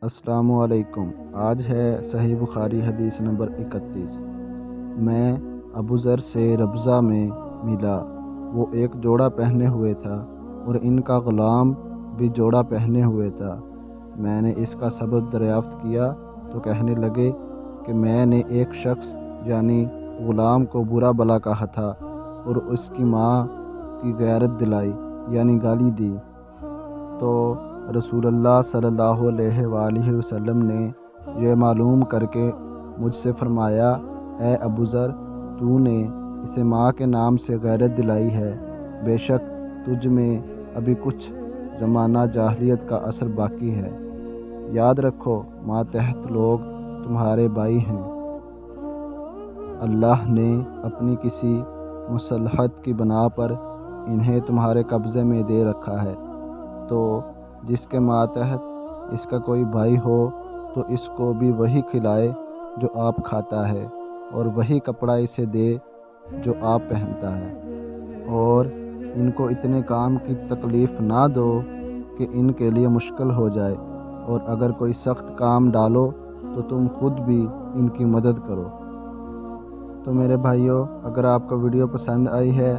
السلام علیکم۔ آج ہے صحیح بخاری حدیث نمبر 31۔ میں ابو ذر سے ربضہ میں ملا، وہ ایک جوڑا پہنے ہوئے تھا اور ان کا غلام بھی جوڑا پہنے ہوئے تھا۔ میں نے اس کا سبب دریافت کیا تو کہنے لگے کہ میں نے ایک شخص یعنی غلام کو برا بھلا کہا تھا اور اس کی ماں کی غیرت دلائی یعنی گالی دی، تو رسول اللہ صلی اللہ علیہ وآلہ وسلم نے یہ معلوم کر کے مجھ سے فرمایا، اے ابو ذر، تو نے اسے ماں کے نام سے غیرت دلائی ہے، بے شک تجھ میں ابھی کچھ زمانہ جاہلیت کا اثر باقی ہے۔ یاد رکھو ماتحت لوگ تمہارے بھائی ہیں، اللہ نے اپنی کسی مصلحت کی بنا پر انہیں تمہارے قبضے میں دے رکھا ہے، تو جس کے ماتحت اس کا کوئی بھائی ہو تو اس کو بھی وہی کھلائے جو آپ کھاتا ہے، اور وہی کپڑا اسے دے جو آپ پہنتا ہے، اور ان کو اتنے کام کی تکلیف نہ دو کہ ان کے لیے مشکل ہو جائے، اور اگر کوئی سخت کام ڈالو تو تم خود بھی ان کی مدد کرو۔ تو میرے بھائیوں، اگر آپ کو ویڈیو پسند آئی ہے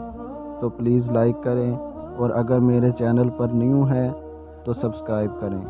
تو پلیز لائک کریں، اور اگر میرے چینل پر نیو ہیں تو سبسکرائب کریں۔